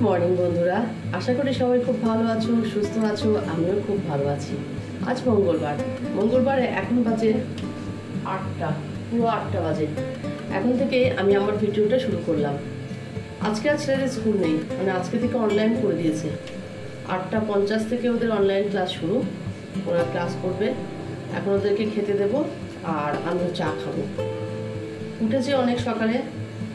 Morning বন্ধুরা, আশা করি সবাই খুব ভালো আছো, সুস্থ আছো। আমিও খুব ভালো আছি। আজ মঙ্গলবারে এখন বাজে 8টা, পুরো 8টা বাজে। এখন থেকে আমি আমার ভিডিওটা শুরু করলাম। আজকে আর ছেলেদের স্কুল নেই, মানে আজকে থেকে অনলাইন করে দিয়েছে। 8:50 থেকে ওদের অনলাইন ক্লাস শুরু। ওরা ক্লাস করবে, এখন ওদেরকে খেতে দেবো আর আমি চা খাবো। উঠেছি অনেক সকালে,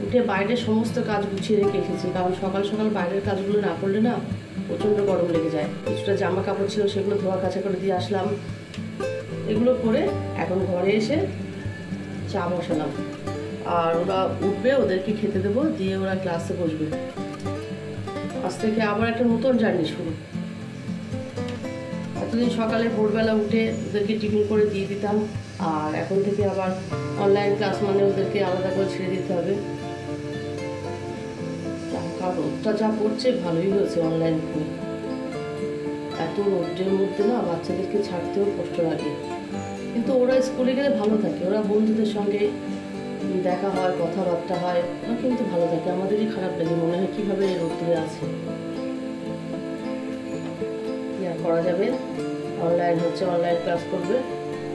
উঠে বাইরের সমস্ত কাজ গুছিয়ে রেখে এসেছি, কারণ সকাল সকাল বাইরের কাজগুলো না করলে না প্রচণ্ড গরম লেগে যায়। কিছুটা জামা কাপড় ছিল, সেগুলো ধোয়া কাচা করে দিয়ে আসলাম। এগুলো করে এখন ঘরে এসে চা বসালাম, আর ওরা উঠবে, ওদেরকে খেতে দেবো, দিয়ে ওরা ক্লাসে বসবে। আজ থেকে আবার একটা নতুন জার্নি শুরু। এতদিন সকালে ভোরবেলা উঠে ওদেরকে টিফিন করে দিয়ে দিতাম, আর এখন থেকে আবার অনলাইন ক্লাস, মানে ওদেরকে আলাদা করে ছেড়ে দিতে হবে। রোদটা যা পড়ছে ভালোই হয়েছে অনলাইন করে। এত রোদের মধ্যে না বাচ্চাদেরকে ছাড়তেও কষ্ট লাগে, কিন্তু ওরা স্কুলে গেলে ভালো থাকে, ওরা বন্ধুদের সঙ্গে দেখা হয়, কথাবার্তা হয়, ওরা কিন্তু ভালো থাকে। আমাদেরই খারাপ লাগে, মনে হয় কীভাবে এই রোদ্দুরে আছে। কি আর করা যাবে, অনলাইন হচ্ছে, অনলাইন ক্লাস করবে।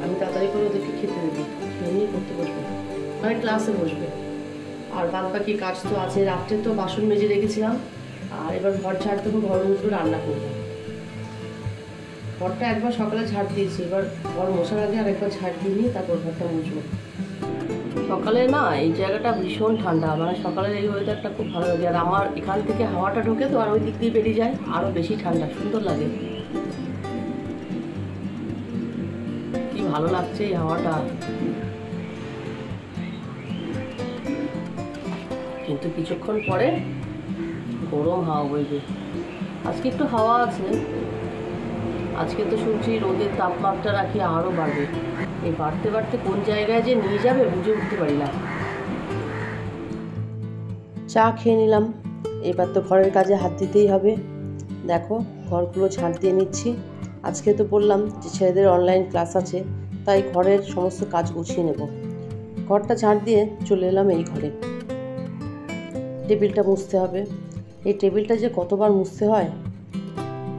আমি তাড়াতাড়ি করে ওদেরকে খেতে দেবো, খেয়ে নিয়ে করতে বসবে, মানে ক্লাসে বসবে। আর বাদ বাকি কাজ তো আছে। রাত্রে তো বাসন মেজে রেখেছিলাম, আর এবার ঘর ঝাড় দেবো, ঘর মুছবো, রান্না করবো। ঘরটা একবার সকালে ঝাড় দিয়েছি, এবার ঘর মশার আগে আর একবার ঝাড় দিয়ে নিয়ে তারপর ঘরটা মুছবো। সকালে না এই জায়গাটা ভীষণ ঠান্ডা, মানে সকালের এই ওয়েদারটা খুব ভালো লাগে। আর আমার এখান থেকে হাওয়াটা ঢোকে তো, আর ওই দিক দিয়ে বেরিয়ে যায়, আরও বেশি ঠান্ডা, সুন্দর লাগে। কি ভালো লাগছে এই হাওয়াটা। কিন্তু কিছুক্ষণ পরে গরম হাওয়া বইবে। আজকে একটু হাওয়া আছে, আজকে তো শুনছি রোদের তাপমাত্রা নাকি আরও বাড়বে। এই বাড়তে বাড়তে কোন জায়গায় যে নিয়ে যাবে বুঝে উঠতে পারি না। চা খেয়ে নিলাম, এবার তো ঘরের কাজে হাত দিতেই হবে। দেখো ঘরগুলো ঝাড় দিয়ে নিচ্ছি। আজকে তো বললাম যে ছেলেদের অনলাইন ক্লাস আছে, তাই ঘরের সমস্ত কাজ গুছিয়ে নেব। ঘরটা ঝাড় দিয়ে চলে এলাম এই ঘরে। টেবিলটা মুছতে হবে। এই টেবিলটা যে কতবার মুছতে হয়,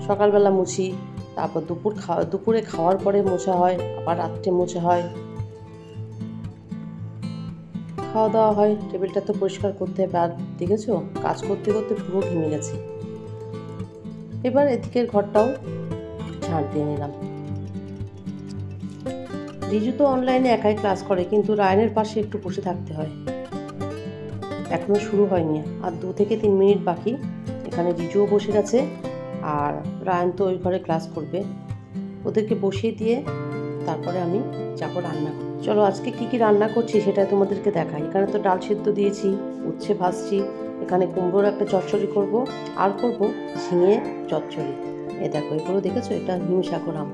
সকালবেলা মুছি, তারপর দুপুরে খাওয়ার পরে মোছা হয়, আবার রাত্রে মোছা হয়, খাওয়া দাওয়া হয়। টেবিলটা তো পরিষ্কার করতে হবে। আর দেখেছো, কাজ করতে করতে পুরো ঘেমে গেছি। এবার এদিকের ঘরটাও ঝাড় দিয়ে নিলাম। রিজু তো অনলাইনে একাই ক্লাস করে, কিন্তু রায়নের পাশে একটু বসে থাকতে হয়। এখনো শুরু হয়নি, আর 2 থেকে 3 মিনিট বাকি। এখানে রিজুও বসে গেছে, আর রায়ন তো ওই ঘরে ক্লাস করবে। ওদেরকে বসিয়ে দিয়ে তারপরে আমি যাবো রান্না। চলো আজকে কি কি রান্না করছি সেটা তোমাদেরকে দেখাই। এখানে তো ডাল সিদ্ধ দিয়েছি, উচ্ছে ভাজছি, এখানে কুমড়োর একটা চচ্চড়ি করব, আর করব ঝিঙে চচ্চড়ি। দেখো এগুলো দেখেছো, এটা হিমসাগর আম,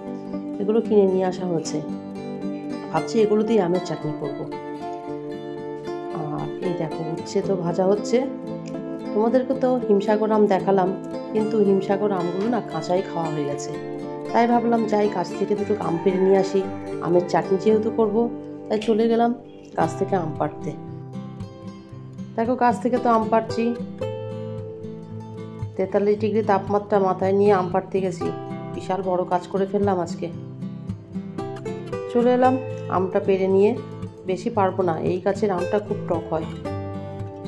এগুলো কিনে নিয়ে আসা হয়েছে। ভাবছি এগুলো দিয়ে আমের চাটনি করব। আর এই দেখো উচ্ছে তো ভাজা হচ্ছে। তোমাদেরকে তো হিমসাগর আম দেখালাম, কিন্তু হিমসাগর আমগুলো না কাঁচাই খাওয়া হয়ে গেছে। তাই ভাবলাম যাই গাছ থেকে দুটো আম পেড়ে নিয়ে আসি, আমের চাটনি যেহেতু করব, তাই চলে গেলাম গাছ থেকে আম পাড়তে। দেখো গাছ থেকে তো আম পাড়ছি, 43 ডিগ্রি তাপমাত্রা মাথায় নিয়ে আম পাড়তে গেছি। বিশাল বড় কাজ করে ফেললাম আজকে। চলে এলাম আমটা পেড়ে নিয়ে। বেশি পারবো না, এই গাছের আমটা খুব টক হয়।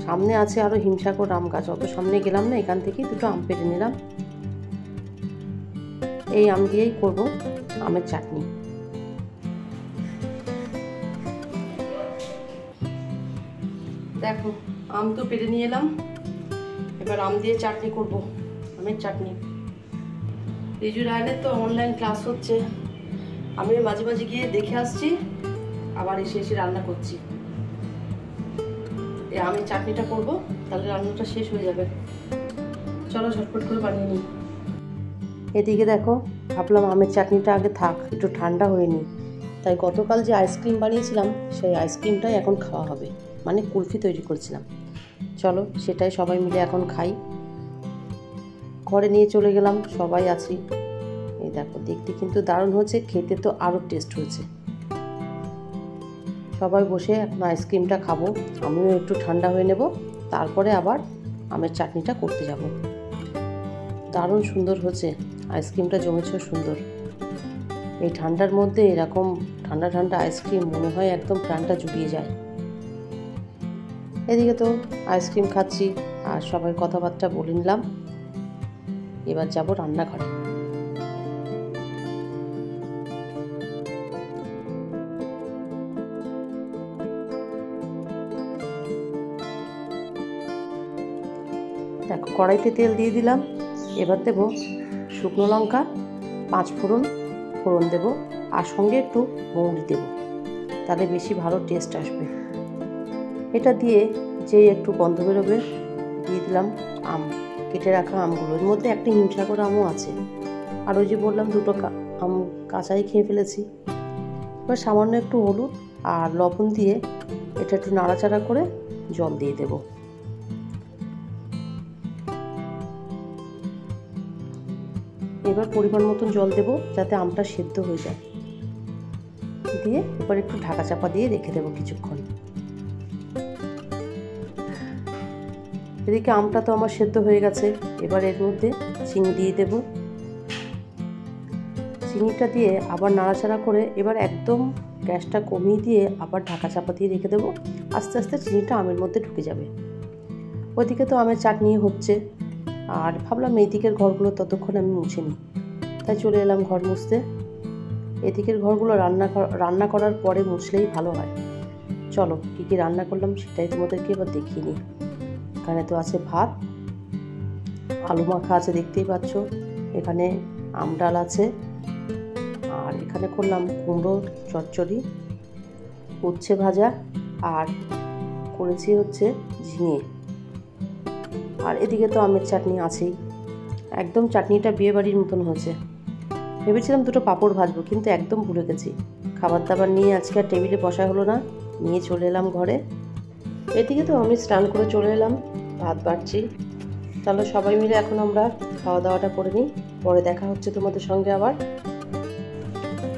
সামনে আছে আরো হিমসাগর আম গাছ, অত সামনে গেলাম না, এখান থেকেই দুটো আম পেড়ে নিলাম। এই আম দিয়েই করব আমের চাটনি। দেখো আম তো পেড়ে নিয়ে এলাম, এবার আম দিয়ে চাটনি করব, আমের চাটনি। রিজু রায়নের তো অনলাইন ক্লাস হচ্ছে, আমি মাঝে মাঝে গিয়ে দেখে আসছি, আবার এসে এসে রান্না করছি। এই আমের চাটনিটা করব, তাহলে রান্নাটা শেষ হয়ে যাবে। চলো ঝটপট করে বানিয়ে নিই। এদিকে দেখো ভাবলাম আমের চাটনিটা আগে থাক, একটু ঠান্ডা হয়ে নিই। তাই গতকাল যে আইসক্রিম বানিয়েছিলাম, সেই আইসক্রিমটাই এখন খাওয়া হবে, মানে কুলফি তৈরি করেছিলাম। চলো সেটাই সবাই মিলে এখন খাই। ঘরে নিয়ে চলে গেলাম, সবাই আছি। এই দেখো দেখতে কিন্তু দারুণ হয়েছে, খেতে তো আরও টেস্ট হয়েছে। সবাই বসে এখন আইসক্রিমটা খাবো, আমিও একটু ঠান্ডা হয়ে নেব, তারপরে আবার আমের চাটনিটা করতে যাব। দারুণ সুন্দর হচ্ছে, আইসক্রিমটা জমেছেও সুন্দর। এই ঠান্ডার মধ্যে এরকম ঠান্ডা ঠান্ডা আইসক্রিম মনে হয় একদম প্রাণটা জুড়িয়ে যায়। এদিকে তো আইসক্রিম খাচ্ছি আর সবাই কথাবার্তা বলে নিলাম। এবার যাব রান্নাঘরে। দেখো কড়াইতে তেল দিয়ে দিলাম। এবার দেব শুকনো লঙ্কা, 5 ফোড়ন দেব, আর সঙ্গে একটু মৌরি দেব, তাহলে বেশি ভালো টেস্ট আসবে। এটা দিয়ে যে একটু গন্ধ বেরোবে দিয়ে দিলাম আম, কেটে রাখা আমগুলো। এর মধ্যে একটা হিমসাগর আমও আছে, আর ওই যে বললাম 2টো আম কাঁচাই খেয়ে ফেলেছি। এবার সামান্য একটু হলুদ আর লবণ দিয়ে এটা একটু নাড়াচাড়া করে জল দিয়ে দেব। এবার পরিমাণ মতন জল দেব যাতে আমটা সেদ্ধ হয়ে যায়, দিয়ে এবার একটু ঢাকা চাপা দিয়ে রেখে দেবো কিছুক্ষণ। এদিকে আমটা তো আমার সেদ্ধ হয়ে গেছে। এবার এর মধ্যে চিনি দিয়ে দেব। চিনিটা দিয়ে আবার নাড়াচাড়া করে এবার একদম গ্যাসটা কমিয়ে দিয়ে আবার ঢাকা চাপা দিয়ে রেখে দেবো। আস্তে আস্তে চিনিটা আমের মধ্যে ঢুকে যাবে। ওইদিকে তো আমের চাটনি হচ্ছে, আর ভাবলাম এই দিকের ঘরগুলো ততক্ষণ আমি মুছে নিই, তাই চলে এলাম ঘর মুছতে। এদিকের ঘরগুলো রান্না করার পরে মুছলেই ভালো হয়। চলো কী কী রান্না করলাম সেটাই তোমাদেরকে এবার দেখিয়ে নিই। এখানে তো আছে ভাত, আলু মাখা আছে দেখতেই পাচ্ছ, এখানে আম ডাল আছে, আর এখানে করলাম কুমড়ো চচ্চড়ি, উচ্ছে ভাজা, আর করেছি হচ্ছে ঝিঙে, আর এদিকে তো আমের চাটনি আছেই। একদম চাটনিটা বিয়ে বাড়ির মতন হয়েছে। ভেবেছিলাম 2টো পাঁপড় ভাজবো, কিন্তু একদম ভুলে গেছি। খাবার দাবার নিয়ে আজকে আর টেবিলে বসা হলো না, নিয়ে চলে এলাম ঘরে। এদিকে তো আমি স্নান করে চলে এলাম, ভাত বাড়ছি। তাহলে সবাই মিলে এখন আমরা খাওয়া দাওয়াটা করে নিই, পরে দেখা হচ্ছে তোমাদের সঙ্গে আবার।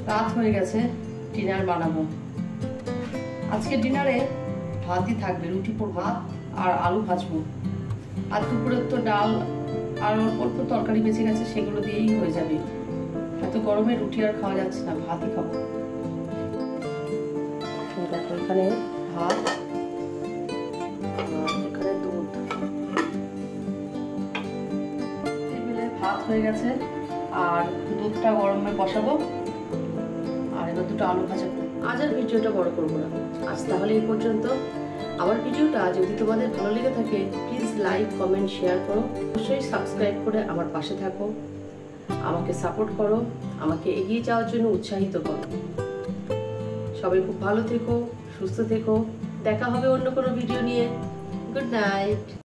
রাত হয়ে গেছে, ডিনার বানাবো। আজকে ডিনারে ভাতই থাকবে, রুটি পর ভাত আর আলু ভাজবো। আর দুপুরের তো ডাল আর অল্প তরকারি বেঁচে গেছে, সেগুলো দিয়েই হয়ে যাবে। এত গরমে রুটি আর খাওয়া যাচ্ছে না, ভাতই খাবো। দেখো এখানে ভাত, এখানে দুধ, টেবিলে ভাত হয়ে গেছে আর দুধটা গরমে বসাবো, আর এবার 2টো আলু ভাজা করবো। আজ আর ভিডিওটা বড় করবো না, আজ তাহলে এই পর্যন্ত। আমার ভিডিওটা যদি তোমাদের ভালো লেগে থাকে প্লিজ লাইক, কমেন্ট, শেয়ার করো। অবশ্যই সাবস্ক্রাইব করে আমার পাশে থাকো, আমাকে সাপোর্ট করো, আমাকে এগিয়ে যাওয়ার জন্য উৎসাহিত করো। সবাই খুব ভালো থেকো, সুস্থ থেকো। দেখা হবে অন্য কোনো ভিডিও নিয়ে। Good night.